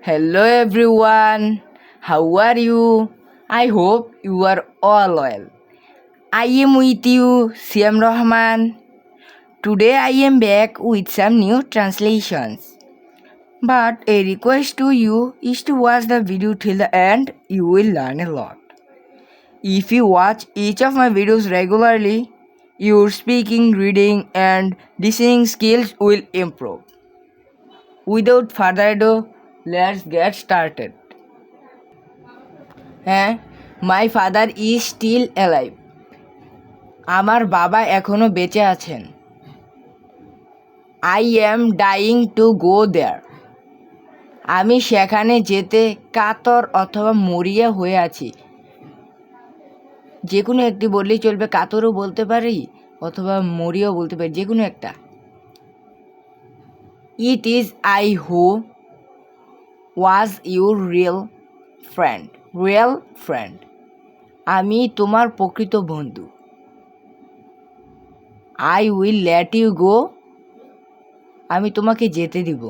Hello everyone, how are you? I hope you are all well. I am with you, Siam Rahman. Today I am back with some new translations. But a request to you is to watch the video till the end, you will learn a lot. If you watch each of my videos regularly, your speaking, reading, and listening skills will improve. Without further ado, let's get started. হ্যাঁ, my father is still alive. আমার বাবা এখনো বেঁচে আছেন। I am dying to go there. আমি সেখানে যেতে কাতর অথবা মরিয়া হয়ে আছি। যে কোনো একটি বললেই চলবে, কাতরও বলতে পারি অথবা মরিয়াও বলতে পারি, যে কোনো একটা। It is I who was your real friend. আমি তোমার প্রকৃত বন্ধু। I will let you go. আমি তোমাকে যেতে দিব।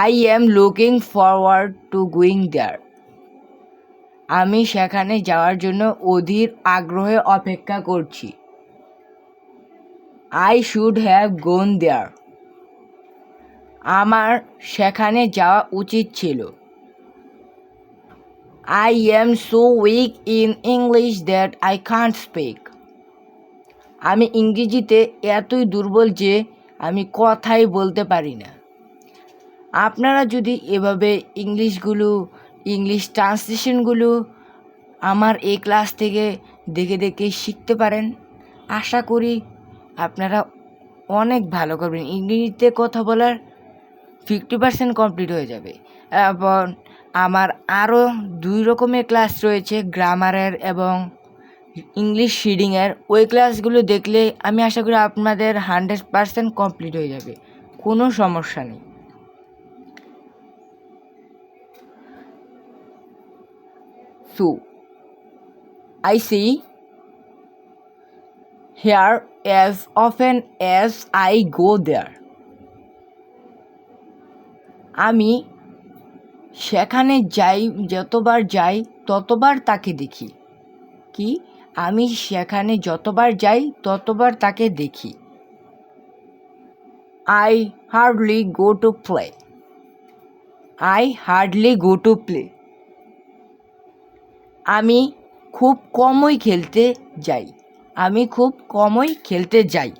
I am looking forward to going there. আমি সেখানে যাওয়ার জন্য অধীর আগ্রহে অপেক্ষা করছি। I should have gone there. আমার সেখানে যাওয়া উচিত ছিল। I am so weak in English that I can't speak. আমি ইংরেজিতে এতই দুর্বল যে আমি কথাই বলতে পারি না। আপনারা যদি এভাবে ইংলিশ ট্রান্সলেশনগুলো আমার এই ক্লাস থেকে দেখে দেখে শিখতে পারেন, আশা করি আপনারা অনেক ভালো করবেন। ইংরেজিতে কথা বলার 50% কমপ্লিট হয়ে যাবে। এবং আমার আরও 2 রকমের ক্লাস রয়েছে, গ্রামারের এবং ইংলিশ রিডিংয়ের। ওই ক্লাসগুলো দেখলে আমি আশা করি আপনাদের 100% কমপ্লিট হয়ে যাবে, কোনো সমস্যা নেই। So, I see here as often as I go there. আমি সেখানে যতবার যাই ততবার তাকে দেখি। কি? আমি সেখানে যতবার যাই ততবার তাকে দেখি। I hardly go to play. আমি খুব কমই খেলতে যাই।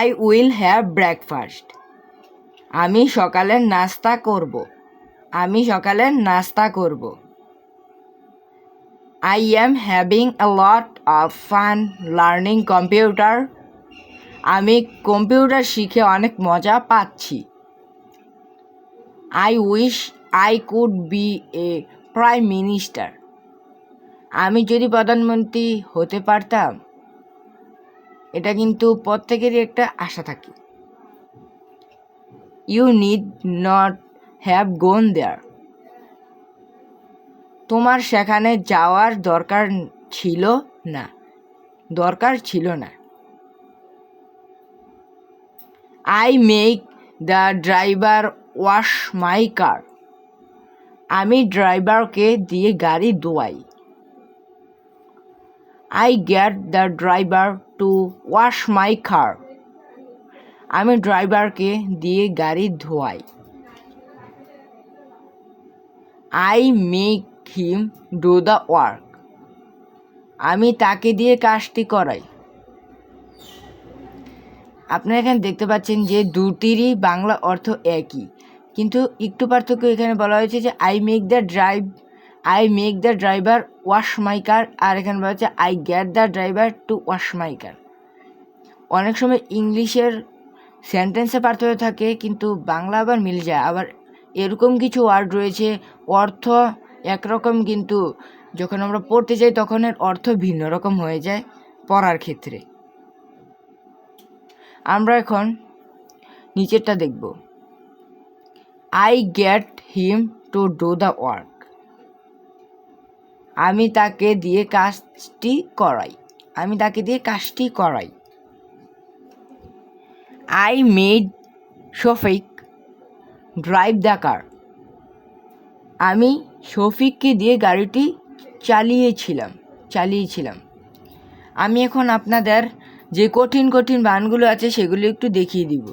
I will have breakfast. আমি সকালের নাস্তা করব। I am having a lot of fun learning computer. আমি কম্পিউটার শিখে অনেক মজা পাচ্ছি। I wish I could be a prime minister. আমি যদি প্রধানমন্ত্রী হতে পারতাম। এটা কিন্তু প্রত্যেকেরই একটা আশা থাকে। You need not have gone there. তোমার সেখানে যাওয়ার দরকার ছিল না। I make the driver wash my car. আমি ড্রাইভারকে দিয়ে গাড়ি ধোয়াই। I get the driver to wash my car. আমি ড্রাইভারকে দিয়ে গাড়ি ধোয়াই। I make him do the work. আমি তাকে দিয়ে কাজটি করাই। আপনারা এখানে দেখতে পাচ্ছেন যে দুটিরই বাংলা অর্থ একই, কিন্তু একটু পার্থক্য এখানে বলা হয়েছে যে I make the driver wash my car, আর এখানে বলা হচ্ছে I get the driver to wash my car. অনেক সময় ইংলিশের সেন্টেন্সে পার্থক্য থাকে, কিন্তু বাংলা আবার মিলে যায়। আবার এরকম কিছু ওয়ার্ড রয়েছে অর্থ একরকম, কিন্তু যখন আমরা পড়তে যাই তখন এর অর্থ ভিন্ন রকম হয়ে যায় পড়ার ক্ষেত্রে। আমরা এখন নিচেরটা দেখব। I get him to do the work. আমি তাকে দিয়ে কাজটি করাই। I made Shafiq drive the car. আমি শফিককে দিয়ে গাড়িটি চালিয়েছিলাম। আমি এখন আপনাদের যে কঠিন কঠিন বানানগুলো আছে সেগুলো একটু দেখিয়ে দিব।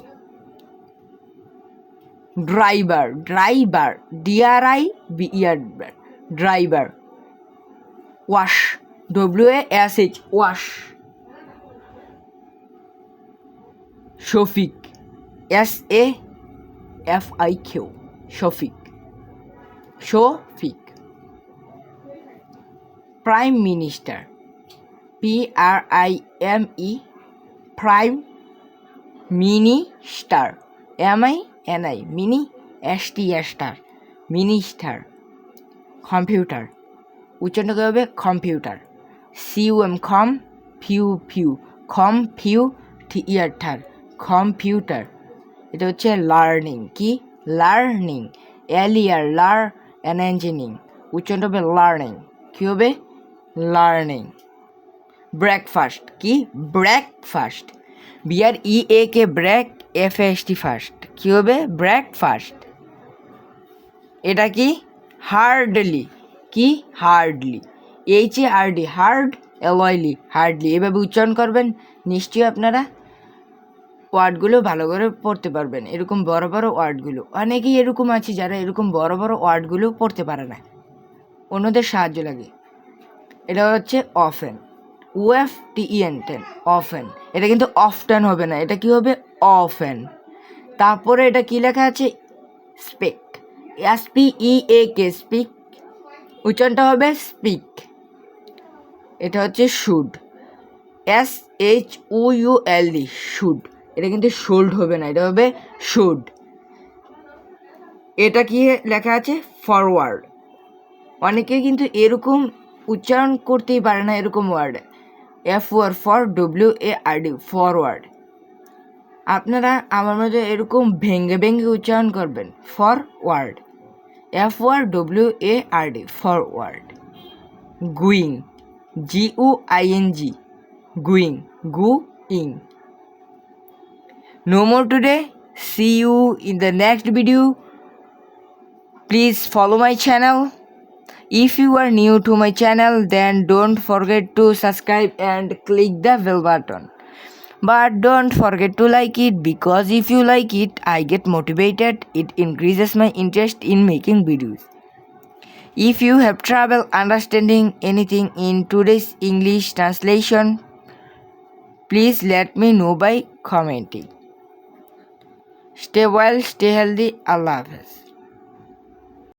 Driver, DRIVER, driver. Wash, WASH, wash. Shafiq, SAFIQ, Shafiq. Prime minister, PRIME, prime minister, MINI, mini STAR, minister. Computer, উচ্চারণ করতে হবে কম্পিউটার, কম্পিউটার। কম্পিউটার। এটা হচ্ছে লার্নিং, কি লার্নিং, লার্নিং, উচ্চারণ হবে লার্নিং, কি হবে লার্নিং। ব্রেকফাস্ট, কি breakfast, BREAK, break, FAST, fast, কি হবে ব্রেকফাস্ট। এটা কি হার্ডলি, কি hardly, HARD, hard, LOILY, hardly. এভাবে উচ্চারণ করবেন, নিশ্চয়ই আপনারা ওয়ার্ডগুলো ভালো করে পড়তে পারবেন। এরকম বড় বড় ওয়ার্ডগুলো, অনেকেই এরকম আছে যারা এরকম বড় বড় ওয়ার্ডগুলো পড়তে পারে না, অন্যদের সাহায্য লাগে। এটা হচ্ছে অফেন, OFTEN, অফেন। এটা কিন্তু অফটেন হবে না, এটা কি হবে অফেন। তারপরে এটা কি লেখা আছে স্পিক, SPEAK, স্পিক, উচ্চারণটা হবে স্পিক। এটা হচ্ছে শুড, SHOULD, শুড। এটা কিন্তু শোল্ড হবে না, এটা হবে শুড। এটা কি লেখা আছে ফরওয়ার্ড। অনেকে কিন্তু এরকম উচ্চারণ করতেই পারে না এরকম ওয়ার্ড, FOR, ফরওয়ার্ড। আপনারা আমার মধ্যে এরকম ভেঙ্গে ভেঙ্গে উচ্চারণ করবেন, forward, FORWARD, forward. Going, GUING, going, going. No more today. See you in the next video. Please follow my channel. If you are new to my channel, then don't forget to subscribe and click the bell button. But don't forget to like it, because if you like it, I get motivated. It increases my interest in making videos. If you have trouble understanding anything in today's English translation, please let me know by commenting. Stay well, stay healthy. Allah Hafiz.